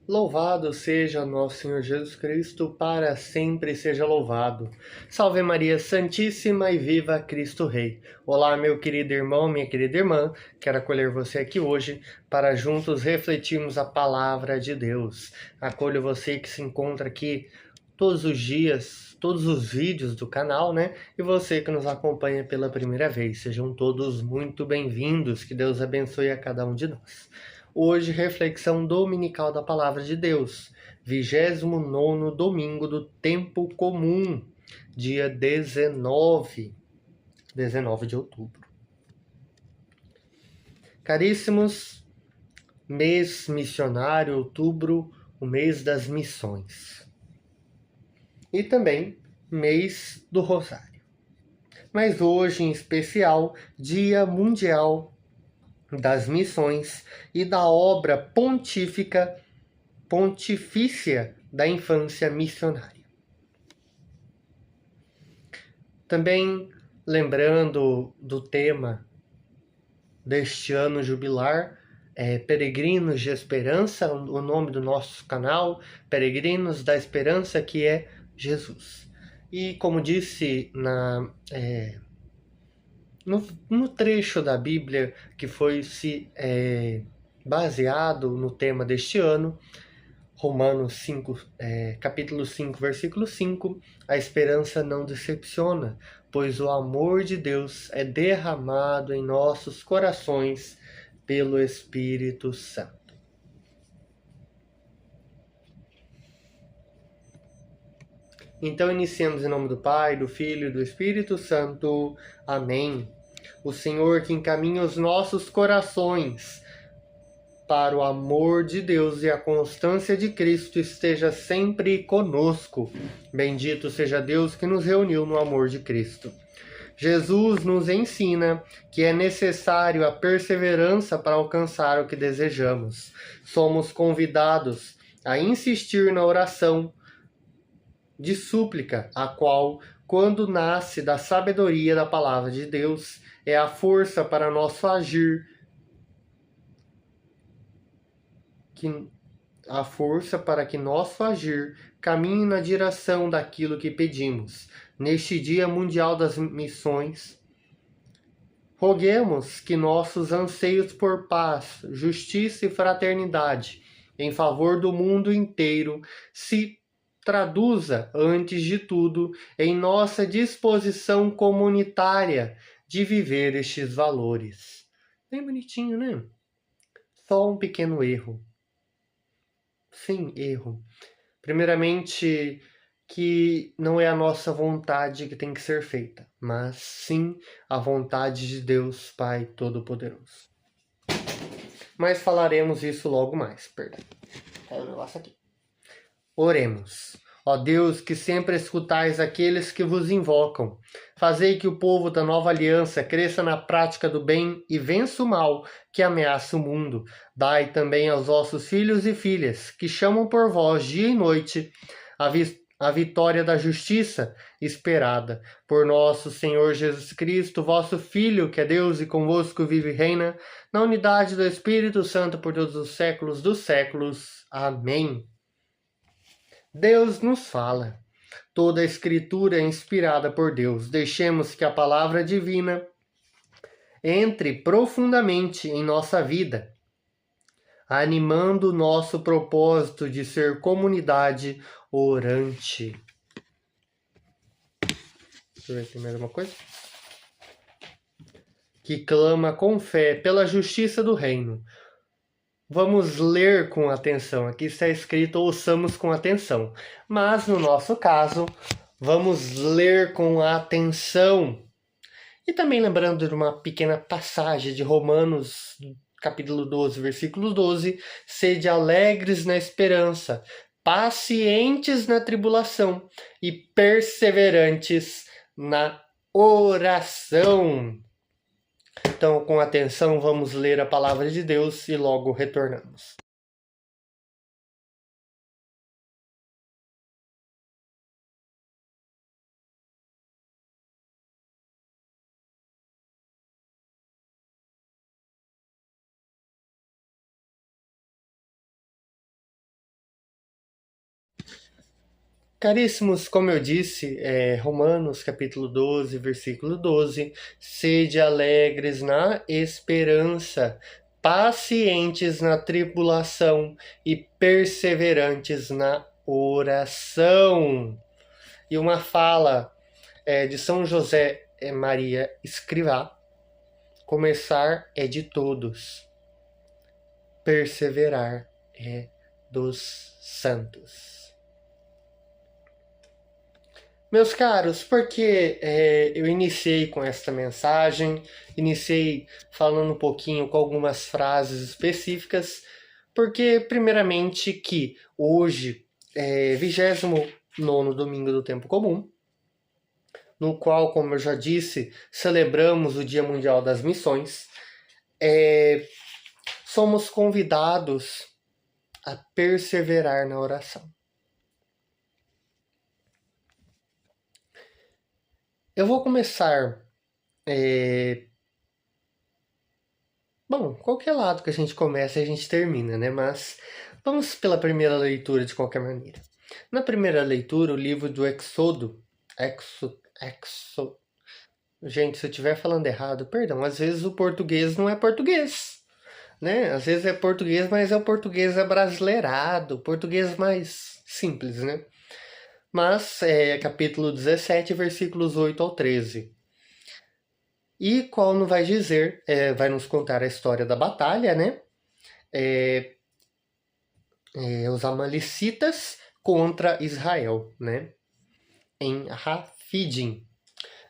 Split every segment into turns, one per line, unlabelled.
Louvado seja nosso Senhor Jesus Cristo, para sempre seja louvado. Salve Maria Santíssima e viva Cristo Rei. Olá, meu querido irmão, minha querida irmã, quero acolher você aqui hoje para juntos refletirmos a palavra de Deus. Acolho você que se encontra aqui todos os dias, todos os vídeos do canal, né? E você que nos acompanha pela primeira vez. Sejam todos muito bem-vindos, que Deus abençoe a cada um de nós. Hoje, reflexão dominical da Palavra de Deus, 29º domingo do tempo comum, dia 19 de outubro. Caríssimos, mês missionário, outubro, o mês das missões. E também mês do Rosário. Mas hoje, em especial, Dia Mundial das Missões e da obra pontifícia da infância missionária. Também lembrando do tema deste ano jubilar, Peregrinos de Esperança, o nome do nosso canal, Peregrinos da Esperança, que é Jesus. E como disse no trecho da Bíblia que foi baseado no tema deste ano, Romanos 5, capítulo 5, versículo 5, a esperança não decepciona, pois o amor de Deus é derramado em nossos corações pelo Espírito Santo. Então iniciamos em nome do Pai, do Filho e do Espírito Santo. Amém. O Senhor que encaminha os nossos corações para o amor de Deus e a constância de Cristo esteja sempre conosco. Bendito seja Deus que nos reuniu no amor de Cristo. Jesus nos ensina que é necessário a perseverança para alcançar o que desejamos. Somos convidados a insistir na oração de súplica, a qual, quando nasce da sabedoria da palavra de Deus, é a força para nosso agir, que nosso agir caminhe na direção daquilo que pedimos. Neste Dia Mundial das Missões, roguemos que nossos anseios por paz, justiça e fraternidade em favor do mundo inteiro se traduza, antes de tudo, em nossa disposição comunitária de viver estes valores. Bem bonitinho, né? Só um pequeno erro. Sim, erro. Primeiramente, que não é a nossa vontade que tem que ser feita, mas sim a vontade de Deus Pai Todo-Poderoso. Mas falaremos isso logo mais, perdão. Caiu o negócio aqui. Oremos. Ó Deus, que sempre escutais aqueles que vos invocam, fazei que o povo da nova aliança cresça na prática do bem e vença o mal que ameaça o mundo. Dai também aos vossos filhos e filhas, que chamam por vós dia e noite, a vitória da justiça esperada. Por nosso Senhor Jesus Cristo, vosso Filho, que é Deus e convosco vive e reina, na unidade do Espírito Santo por todos os séculos dos séculos. Amém. Deus nos fala. Toda a Escritura é inspirada por Deus. Deixemos que a palavra divina entre profundamente em nossa vida, animando o nosso propósito de ser comunidade orante. Deixa eu ver aqui mais uma coisa. Que clama com fé pela justiça do reino. Vamos ler com atenção. Aqui está escrito ouçamos com atenção. Mas, no nosso caso, vamos ler com atenção. E também lembrando de uma pequena passagem de Romanos, capítulo 12, versículo 12. Sede alegres na esperança, pacientes na tribulação e perseverantes na oração. Então, com atenção, vamos ler a palavra de Deus e logo retornamos. Caríssimos, como eu disse, Romanos capítulo 12, versículo 12, sede alegres na esperança, pacientes na tribulação e perseverantes na oração. E uma fala de São José Maria Escrivá: começar é de todos, perseverar é dos santos. Meus caros, porque eu iniciei com esta mensagem, iniciei falando um pouquinho com algumas frases específicas, porque primeiramente que hoje é 29º domingo do tempo comum, no qual, como eu já disse, celebramos o Dia Mundial das Missões, somos convidados a perseverar na oração. Eu vou começar. Bom, qualquer lado que a gente começa, a gente termina, né? Mas vamos pela primeira leitura de qualquer maneira. Na primeira leitura, o livro do Êxodo. Gente, se eu estiver falando errado, perdão. Às vezes o português não é português, né? Às vezes é português, mas é o português abrasileirado, português mais simples, né? Mas capítulo 17, versículos 8 ao 13. E qual não vai dizer, vai nos contar a história da batalha, né? Os amalecitas contra Israel, né? Em Rafidim,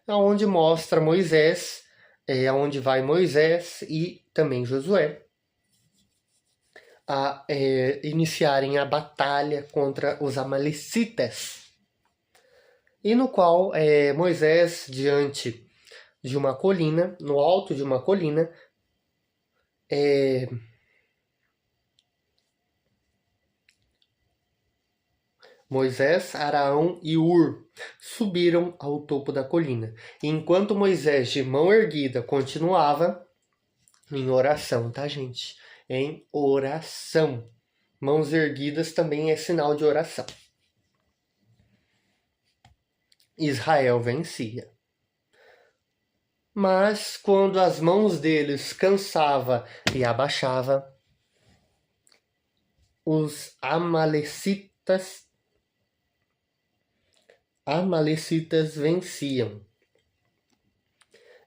onde mostra Moisés, onde vai Moisés e também Josué a iniciarem a batalha contra os amalecitas. E no qual Moisés, diante de uma colina, no alto de uma colina, Moisés, Araão e Ur subiram ao topo da colina. E enquanto Moisés, de mão erguida, continuava em oração, tá, gente? Em oração. Mãos erguidas também é sinal de oração. Israel vencia. Mas quando as mãos deles cansava e abaixava, os amalecitas venciam.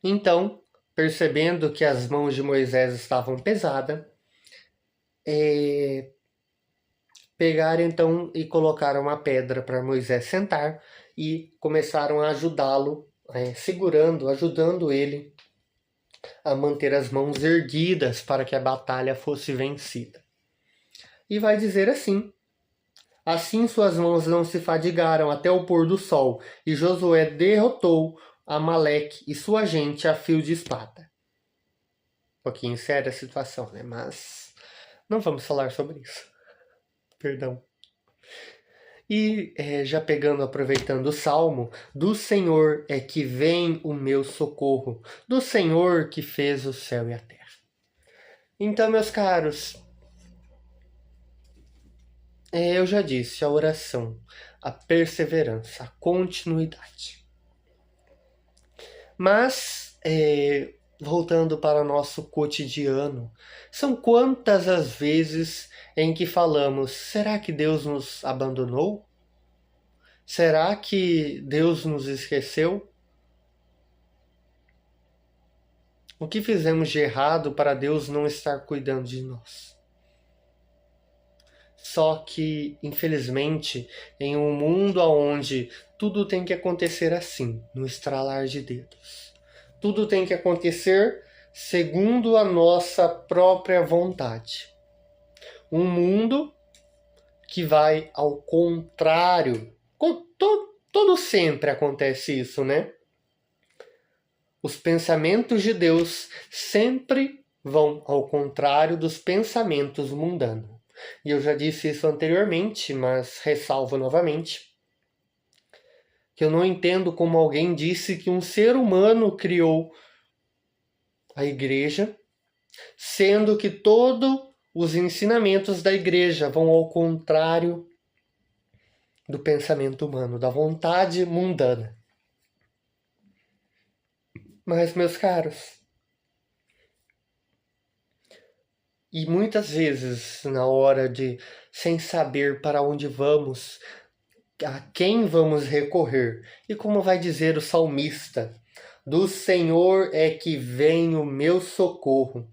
Então, percebendo que as mãos de Moisés estavam pesadas, pegaram então e colocaram uma pedra para Moisés sentar e começaram a ajudá-lo, ajudando ele a manter as mãos erguidas para que a batalha fosse vencida. E vai dizer assim: assim suas mãos não se fadigaram até o pôr do sol, e Josué derrotou Amaleque e sua gente a fio de espada. Um pouquinho séria a situação, né? Mas não vamos falar sobre isso. Perdão. E já aproveitando o Salmo, do Senhor é que vem o meu socorro, do Senhor que fez o céu e a terra. Então, meus caros, eu já disse, a oração, a perseverança, a continuidade. Mas, voltando para o nosso cotidiano, são quantas as vezes em que falamos: será que Deus nos abandonou? Será que Deus nos esqueceu? O que fizemos de errado para Deus não estar cuidando de nós? Só que, infelizmente, em um mundo onde tudo tem que acontecer assim, no estralar de dedos, tudo tem que acontecer segundo a nossa própria vontade. Um mundo que vai ao contrário. Todo sempre acontece isso, né? Os pensamentos de Deus sempre vão ao contrário dos pensamentos mundanos. E eu já disse isso anteriormente, mas ressalvo novamente, que eu não entendo como alguém disse que um ser humano criou a igreja, sendo que todos os ensinamentos da igreja vão ao contrário do pensamento humano, da vontade mundana. Mas, meus caros, e muitas vezes, na hora de, sem saber para onde vamos, a quem vamos recorrer, e como vai dizer o salmista, do Senhor é que vem o meu socorro.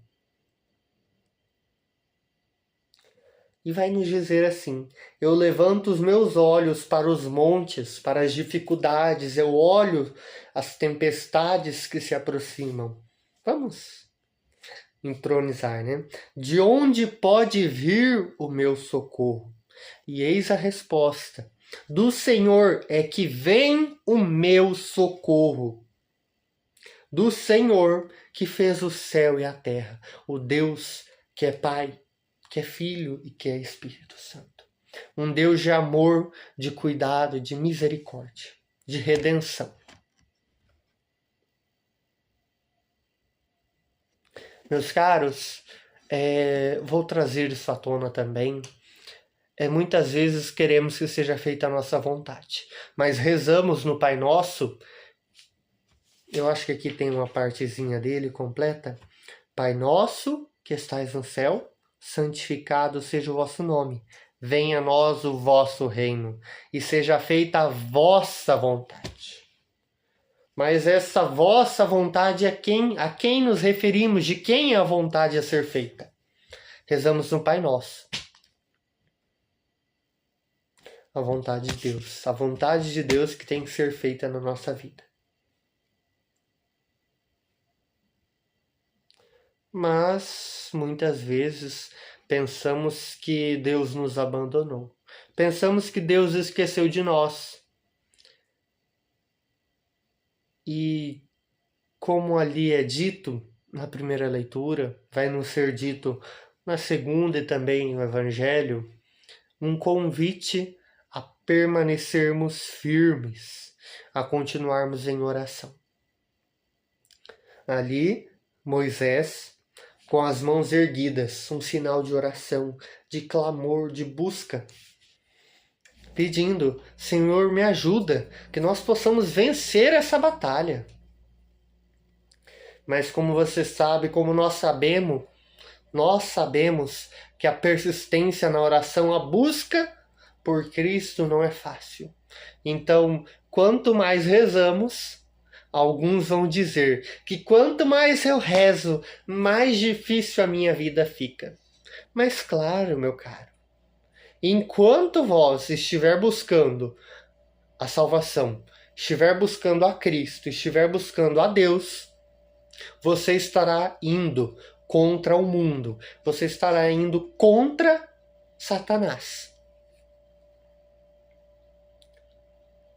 E vai nos dizer assim: eu levanto os meus olhos para os montes, para as dificuldades, eu olho as tempestades que se aproximam. Vamos entronizar, né? De onde pode vir o meu socorro? E eis a resposta: do Senhor é que vem o meu socorro. Do Senhor que fez o céu e a terra, o Deus que é Pai, que é Filho e que é Espírito Santo. Um Deus de amor, de cuidado, de misericórdia, de redenção. Meus caros, vou trazer isso à tona também. Muitas vezes queremos que seja feita a nossa vontade, mas rezamos no Pai Nosso. Eu acho que aqui tem uma partezinha dele completa. Pai nosso que estais no céu, santificado seja o vosso nome. Venha a nós o vosso reino e seja feita a vossa vontade. Mas essa vossa vontade a quem nos referimos? De quem é a vontade a ser feita? Rezamos no Pai Nosso. A vontade de Deus. A vontade de Deus que tem que ser feita na nossa vida. Mas, muitas vezes, pensamos que Deus nos abandonou. Pensamos que Deus esqueceu de nós. E, como ali é dito na primeira leitura, vai nos ser dito na segunda e também no Evangelho, um convite a permanecermos firmes, a continuarmos em oração. Ali, Moisés, com as mãos erguidas, um sinal de oração, de clamor, de busca, pedindo: Senhor, me ajuda, que nós possamos vencer essa batalha. Mas como você sabe, como nós sabemos que a persistência na oração, a busca por Cristo não é fácil. Então, quanto mais rezamos, alguns vão dizer que quanto mais eu rezo, mais difícil a minha vida fica. Mas claro, meu caro, enquanto vós estiver buscando a salvação, estiver buscando a Cristo, estiver buscando a Deus, você estará indo contra o mundo, você estará indo contra Satanás.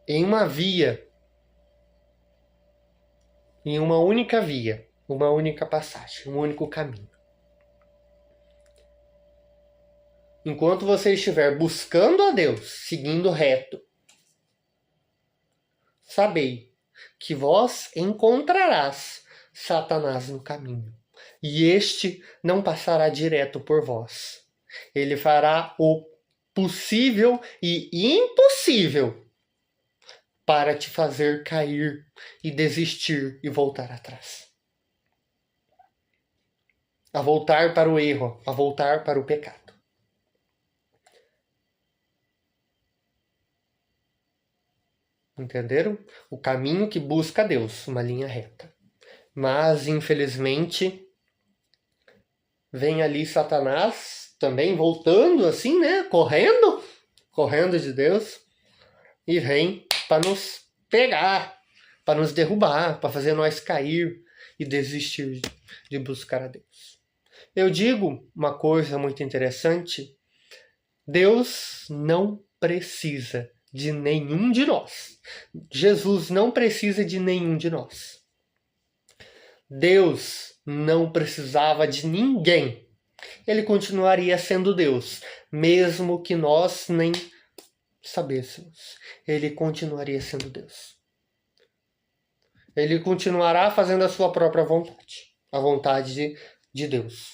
Em uma via, em uma única via, uma única passagem, um único caminho. Enquanto você estiver buscando a Deus, seguindo reto, sabei que vós encontrarás Satanás no caminho. E este não passará direto por vós. Ele fará o possível e impossível para te fazer cair e desistir e voltar atrás. A voltar para o erro, a voltar para o pecado. Entenderam? O caminho que busca Deus, uma linha reta. Mas, infelizmente, vem ali Satanás, também voltando assim, né? Correndo de Deus, e vem para nos pegar, para nos derrubar, para fazer nós cair e desistir de buscar a Deus. Eu digo uma coisa muito interessante: Deus não precisa de nenhum de nós. Jesus não precisa de nenhum de nós. Deus não precisava de ninguém. Ele continuaria sendo Deus, mesmo que nós nem sabêssemos. Ele continuaria sendo Deus. Ele continuará fazendo a sua própria vontade, a vontade de Deus.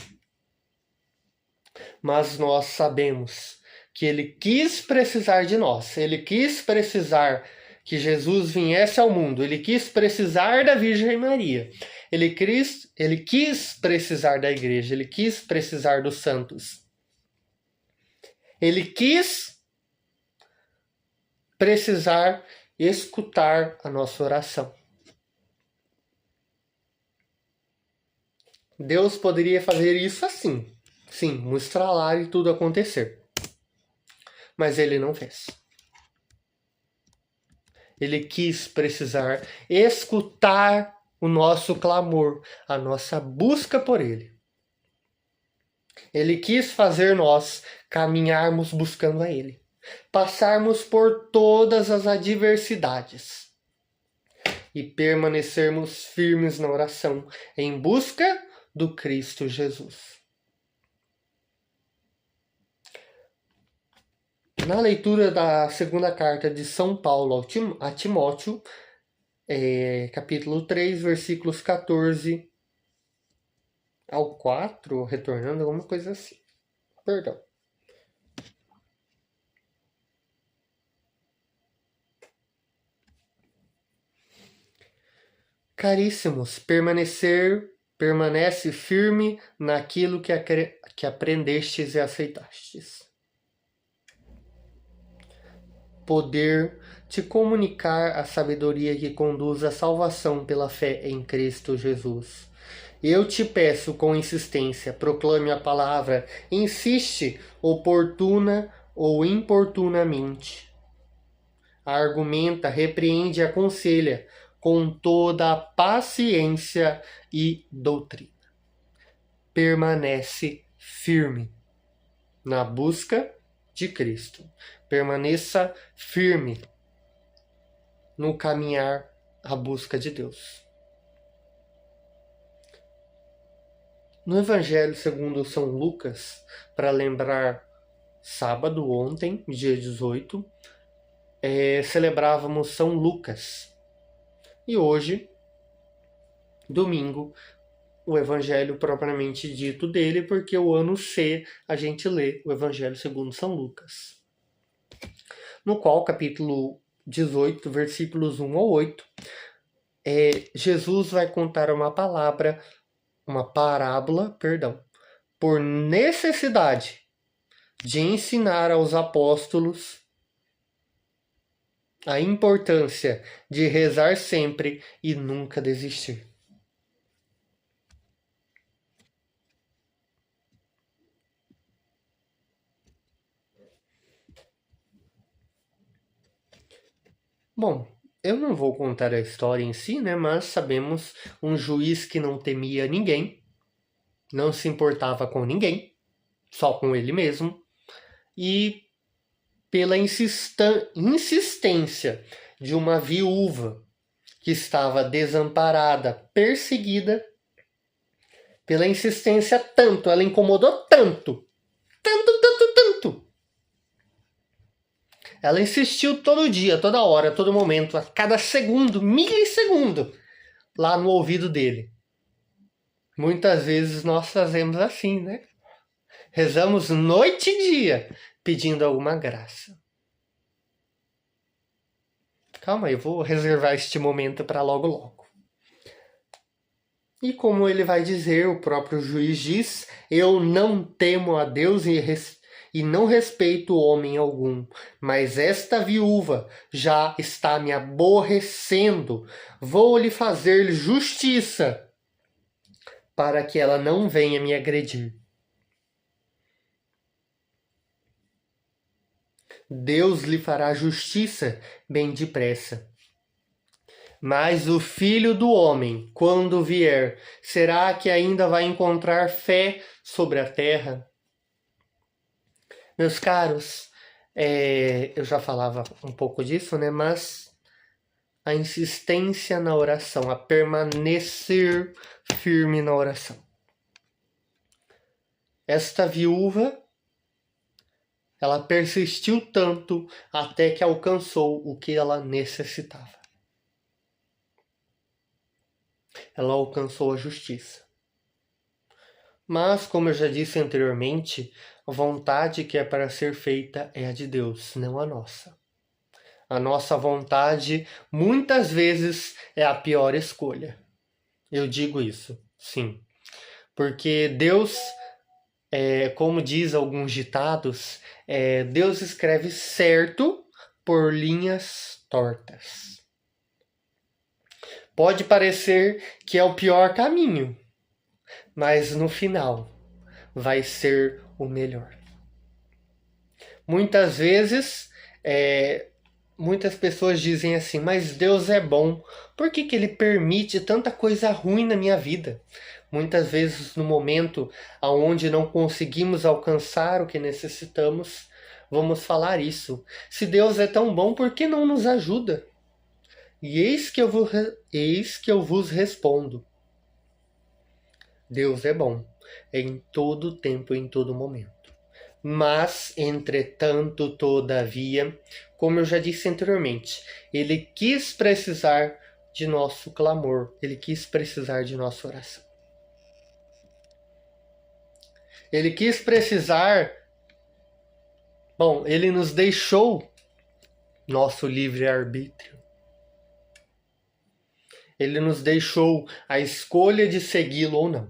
Mas nós sabemos que ele quis precisar de nós, ele quis precisar que Jesus viesse ao mundo, ele quis precisar da Virgem Maria, ele quis precisar da igreja, ele quis precisar dos santos. Ele quis precisar escutar a nossa oração. Deus poderia fazer isso assim, sim, um estralar e tudo acontecer. Mas ele não fez. Ele quis precisar escutar o nosso clamor, a nossa busca por ele. Ele quis fazer nós caminharmos buscando a ele, passarmos por todas as adversidades e permanecermos firmes na oração em busca do Cristo Jesus. Na leitura da segunda carta de São Paulo a Timóteo, capítulo 3, versículos 14 ao 4, retornando, alguma coisa assim. Perdão. Caríssimos, permanece firme naquilo que aprendestes e aceitastes. Poder te comunicar a sabedoria que conduz à salvação pela fé em Cristo Jesus. Eu te peço com insistência, proclame a palavra, insiste oportuna ou importunamente. Argumenta, repreende e aconselha com toda a paciência e doutrina. Permanece firme na busca de Cristo. Permaneça firme no caminhar à busca de Deus. No Evangelho segundo São Lucas, para lembrar sábado, ontem, dia 18, celebrávamos São Lucas. E hoje, domingo, o Evangelho propriamente dito dele, porque o ano C a gente lê o Evangelho segundo São Lucas. No qual, capítulo 18, versículos 1 ao 8, Jesus vai contar uma parábola, por necessidade de ensinar aos apóstolos a importância de rezar sempre e nunca desistir. Bom, eu não vou contar a história em si, né? Mas sabemos um juiz que não temia ninguém, não se importava com ninguém, só com ele mesmo, e pela insistência de uma viúva que estava desamparada, perseguida, pela insistência tanto, ela incomodou tanto. Ela insistiu todo dia, toda hora, todo momento, a cada segundo, milissegundo, lá no ouvido dele. Muitas vezes nós fazemos assim, né? Rezamos noite e dia, pedindo alguma graça. Calma aí, eu vou reservar este momento para logo logo. E como ele vai dizer, o próprio juiz diz, eu não temo a Deus e não respeito homem algum, mas esta viúva já está me aborrecendo. Vou-lhe fazer justiça, para que ela não venha me agredir. Deus lhe fará justiça bem depressa. Mas o Filho do Homem, quando vier, será que ainda vai encontrar fé sobre a terra? Meus caros, eu já falava um pouco disso, né? Mas a insistência na oração, a permanecer firme na oração. Esta viúva, ela persistiu tanto até que alcançou o que ela necessitava. Ela alcançou a justiça. Mas, como eu já disse anteriormente, a vontade que é para ser feita é a de Deus, não a nossa. A nossa vontade, muitas vezes, é a pior escolha. Eu digo isso, sim. Porque Deus, como diz alguns ditados, Deus escreve certo por linhas tortas. Pode parecer que é o pior caminho, mas no final vai ser o melhor. Muitas vezes, muitas pessoas dizem assim, mas Deus é bom, por que Ele permite tanta coisa ruim na minha vida? Muitas vezes, no momento onde não conseguimos alcançar o que necessitamos, vamos falar isso. Se Deus é tão bom, por que não nos ajuda? E eis que eu vos respondo. Deus é bom em todo tempo e em todo momento. Mas, entretanto, todavia, como eu já disse anteriormente, Ele quis precisar de nosso clamor, Ele quis precisar de nossa oração. Ele quis precisar. Bom, Ele nos deixou nosso livre-arbítrio. Ele nos deixou a escolha de segui-lo ou não.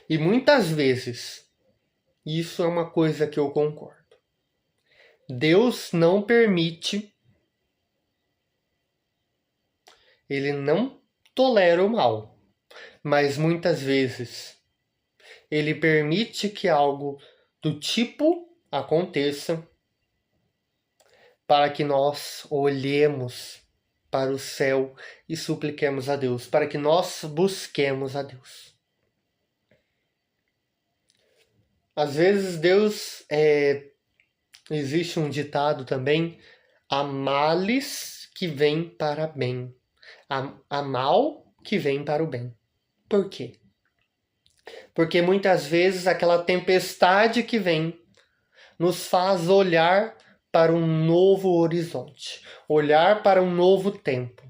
E muitas vezes, isso é uma coisa que eu concordo. Deus não permite, Ele não tolera o mal, mas muitas vezes Ele permite que algo do tipo aconteça para que nós olhemos para o céu e supliquemos a Deus, para que nós busquemos a Deus. Às vezes Deus, existe um ditado também, há males que vêm para bem, há mal que vem para o bem. Por quê? Porque muitas vezes aquela tempestade que vem nos faz olhar para um novo horizonte, olhar para um novo tempo,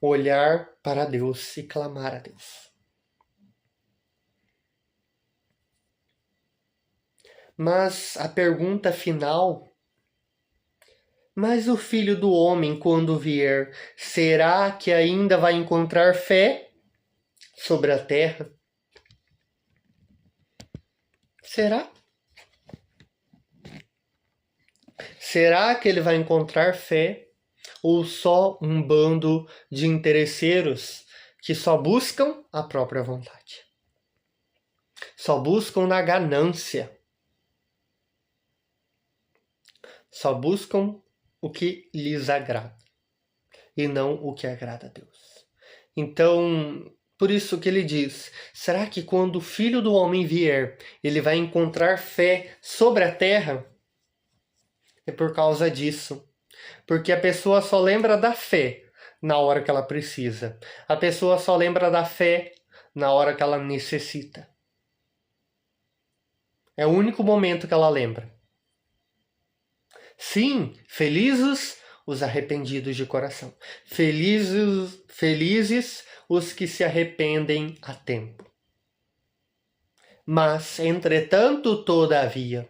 olhar para Deus e clamar a Deus. Mas a pergunta final: mas o Filho do Homem, quando vier, será que ainda vai encontrar fé sobre a terra? Será? Será que ele vai encontrar fé? Ou só um bando de interesseiros que só buscam a própria vontade? Só buscam na ganância. Só buscam o que lhes agrada e não o que agrada a Deus. Então, por isso que ele diz, será que quando o Filho do Homem vier, ele vai encontrar fé sobre a terra? É por causa disso. Porque a pessoa só lembra da fé na hora que ela precisa. A pessoa só lembra da fé na hora que ela necessita. É o único momento que ela lembra. Sim, felizes os arrependidos de coração. Felizes os que se arrependem a tempo. Mas, entretanto, todavia,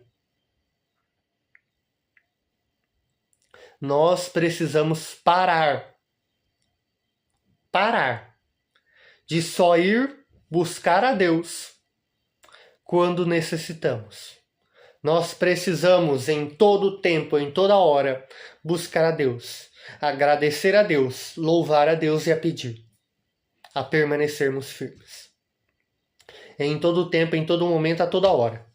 nós precisamos parar de só ir buscar a Deus quando necessitamos. Nós precisamos em todo tempo, em toda hora, buscar a Deus, agradecer a Deus, louvar a Deus e a pedir, a permanecermos firmes. Em todo tempo, em todo momento, a toda hora.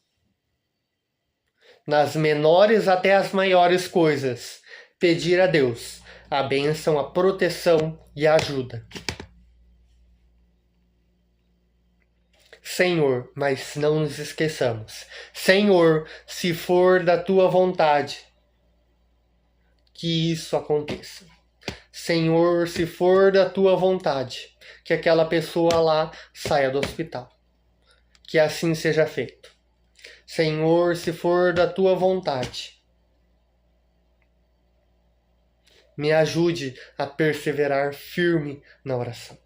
Nas menores até as maiores coisas, pedir a Deus a bênção, a proteção e a ajuda. Senhor, mas não nos esqueçamos. Senhor, se for da tua vontade, que isso aconteça. Senhor, se for da tua vontade, que aquela pessoa lá saia do hospital. Que assim seja feito. Senhor, se for da tua vontade, me ajude a perseverar firme na oração.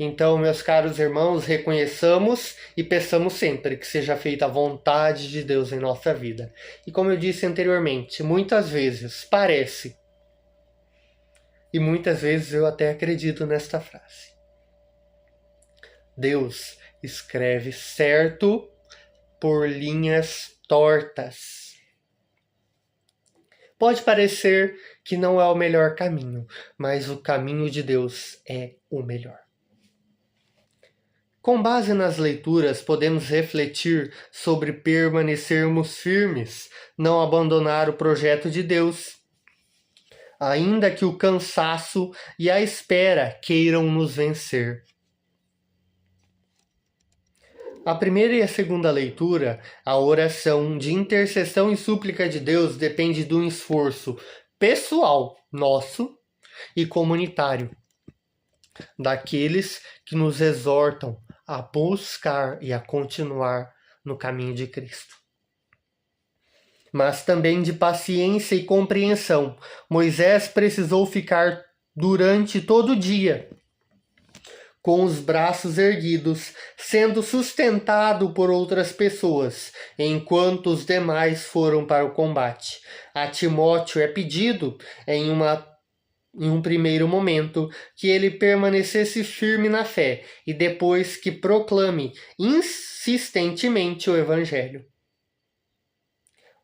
Então, meus caros irmãos, reconheçamos e peçamos sempre que seja feita a vontade de Deus em nossa vida. E como eu disse anteriormente, muitas vezes parece, e muitas vezes eu até acredito nesta frase: Deus escreve certo por linhas tortas. Pode parecer que não é o melhor caminho, mas o caminho de Deus é o melhor. Com base nas leituras, podemos refletir sobre permanecermos firmes, não abandonar o projeto de Deus, ainda que o cansaço e a espera queiram nos vencer. A primeira e a segunda leitura, a oração de intercessão e súplica de Deus depende de um esforço pessoal nosso e comunitário, daqueles que nos exortam a buscar e a continuar no caminho de Cristo. Mas também de paciência e compreensão. Moisés precisou ficar durante todo o dia com os braços erguidos, sendo sustentado por outras pessoas, enquanto os demais foram para o combate. A Timóteo é pedido, em um primeiro momento, que ele permanecesse firme na fé e depois que proclame insistentemente o Evangelho.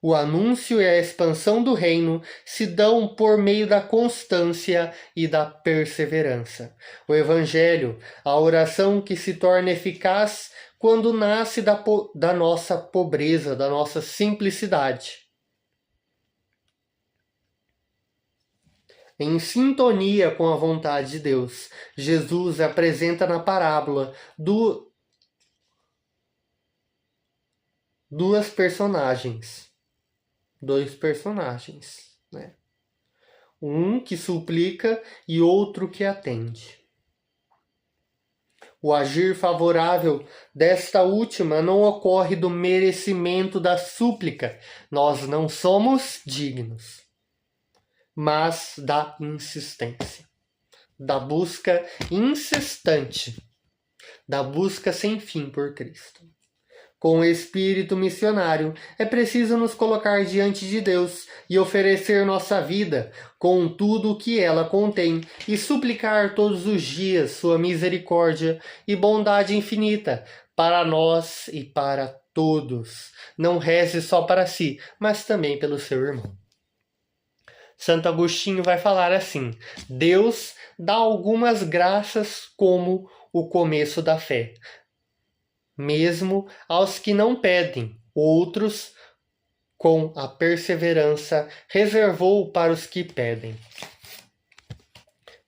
O anúncio e a expansão do reino se dão por meio da constância e da perseverança. O Evangelho, a oração que se torna eficaz quando nasce da nossa pobreza, da nossa simplicidade. Em sintonia com a vontade de Deus, Jesus apresenta na parábola dois personagens, né? Um que suplica e outro que atende. O agir favorável desta última não ocorre do merecimento da súplica. Nós não somos dignos, mas da insistência, da busca incessante, da busca sem fim por Cristo. Com o espírito missionário, é preciso nos colocar diante de Deus e oferecer nossa vida com tudo o que ela contém e suplicar todos os dias sua misericórdia e bondade infinita para nós e para todos. Não reze só para si, mas também pelo seu irmão. Santo Agostinho vai falar assim: Deus dá algumas graças como o começo da fé, mesmo aos que não pedem, outros, com a perseverança, reservou para os que pedem.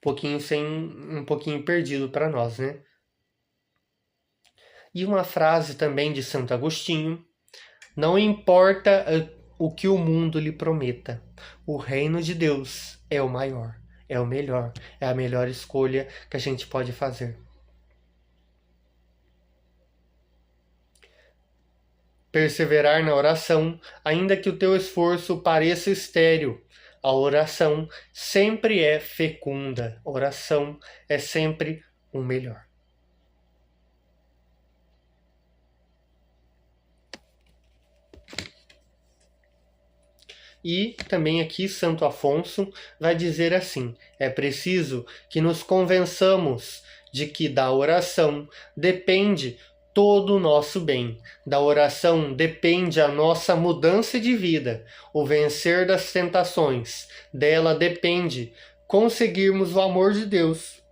Um pouquinho perdido para nós, né? E uma frase também de Santo Agostinho: não importa o que o mundo lhe prometa, o reino de Deus é o maior, é o melhor, é a melhor escolha que a gente pode fazer. Perseverar na oração, ainda que o teu esforço pareça estéril. A oração sempre é fecunda. A oração é sempre o melhor. E também aqui Santo Afonso vai dizer assim: é preciso que nos convençamos de que da oração depende todo o nosso bem. Da oração depende a nossa mudança de vida, o vencer das tentações. Dela depende conseguirmos o amor de Deus,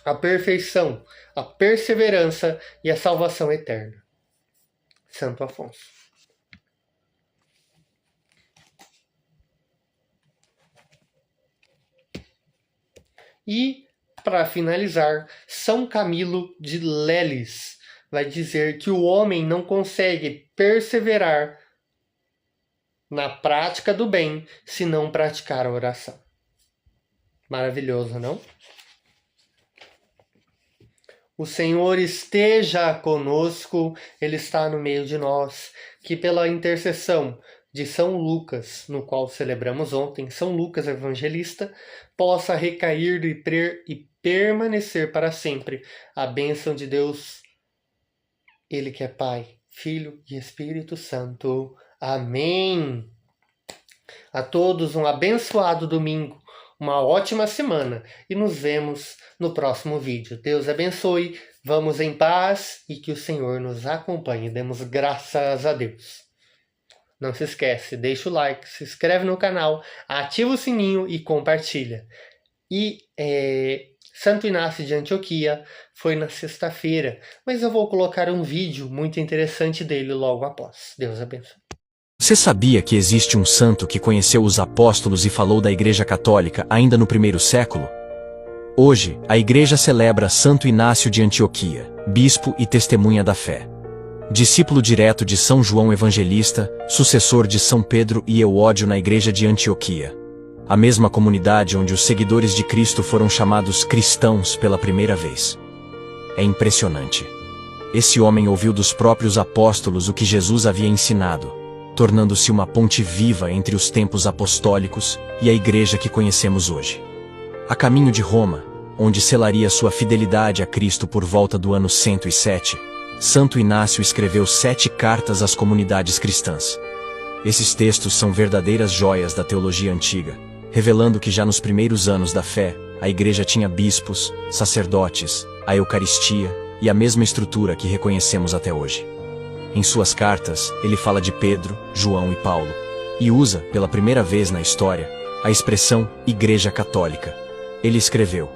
a perfeição, a perseverança e a salvação eterna. Santo Afonso. E, para finalizar, São Camilo de Leles vai dizer que o homem não consegue perseverar na prática do bem se não praticar a oração. Maravilhoso, não? O Senhor esteja conosco, Ele está no meio de nós, que pela intercessão de São Lucas, no qual celebramos ontem, São Lucas Evangelista, possa recair e permanecer para sempre. A bênção de Deus, Ele que é Pai, Filho e Espírito Santo. Amém. A todos um abençoado domingo, uma ótima semana e nos vemos no próximo vídeo. Deus abençoe, vamos em paz e que o Senhor nos acompanhe. Demos graças a Deus. Não se esquece, deixa o like, se inscreve no canal, ativa o sininho e compartilha. E Santo Inácio de Antioquia foi na sexta-feira, mas eu vou colocar um vídeo muito interessante dele logo após. Deus abençoe.
Você sabia que existe um santo que conheceu os apóstolos e falou da Igreja Católica ainda no primeiro século? Hoje, a Igreja celebra Santo Inácio de Antioquia, bispo e testemunha da fé. Discípulo direto de São João Evangelista, sucessor de São Pedro e Euódio na Igreja de Antioquia. A mesma comunidade onde os seguidores de Cristo foram chamados cristãos pela primeira vez. É impressionante. Esse homem ouviu dos próprios apóstolos o que Jesus havia ensinado, tornando-se uma ponte viva entre os tempos apostólicos e a Igreja que conhecemos hoje. A caminho de Roma, onde selaria sua fidelidade a Cristo por volta do ano 107, Santo Inácio escreveu 7 cartas às comunidades cristãs. Esses textos são verdadeiras joias da teologia antiga, revelando que já nos primeiros anos da fé, a Igreja tinha bispos, sacerdotes, a Eucaristia e a mesma estrutura que reconhecemos até hoje. Em suas cartas, ele fala de Pedro, João e Paulo, e usa, pela primeira vez na história, a expressão Igreja Católica. Ele escreveu: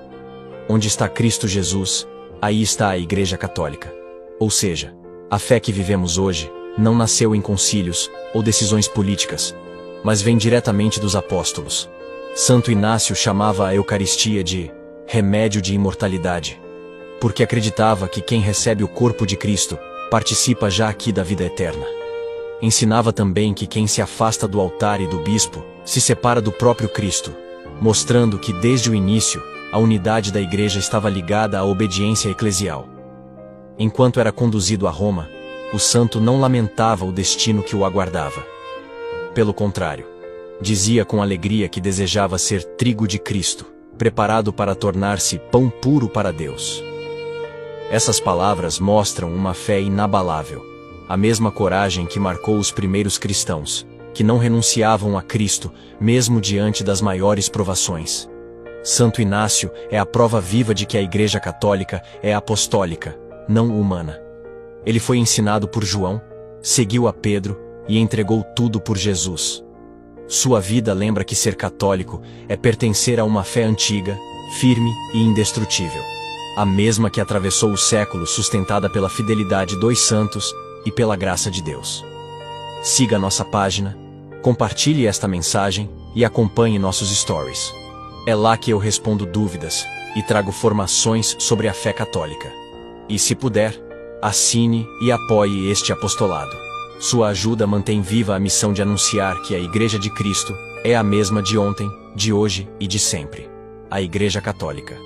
onde está Cristo Jesus, aí está a Igreja Católica. Ou seja, a fé que vivemos hoje não nasceu em concílios ou decisões políticas, mas vem diretamente dos apóstolos. Santo Inácio chamava a Eucaristia de remédio de imortalidade, porque acreditava que quem recebe o corpo de Cristo participa já aqui da vida eterna. Ensinava também que quem se afasta do altar e do bispo se separa do próprio Cristo, mostrando que desde o início a unidade da Igreja estava ligada à obediência eclesial. Enquanto era conduzido a Roma, o santo não lamentava o destino que o aguardava. Pelo contrário, dizia com alegria que desejava ser trigo de Cristo, preparado para tornar-se pão puro para Deus. Essas palavras mostram uma fé inabalável, a mesma coragem que marcou os primeiros cristãos, que não renunciavam a Cristo, mesmo diante das maiores provações. Santo Inácio é a prova viva de que a Igreja Católica é apostólica, não humana. Ele foi ensinado por João, seguiu a Pedro e entregou tudo por Jesus. Sua vida lembra que ser católico é pertencer a uma fé antiga, firme e indestrutível, a mesma que atravessou os séculos, sustentada pela fidelidade dos santos e pela graça de Deus. Siga nossa página, compartilhe esta mensagem e acompanhe nossos stories. É lá que eu respondo dúvidas e trago formações sobre a fé católica. E se puder, assine e apoie este apostolado. Sua ajuda mantém viva a missão de anunciar que a Igreja de Cristo é a mesma de ontem, de hoje e de sempre. A Igreja Católica.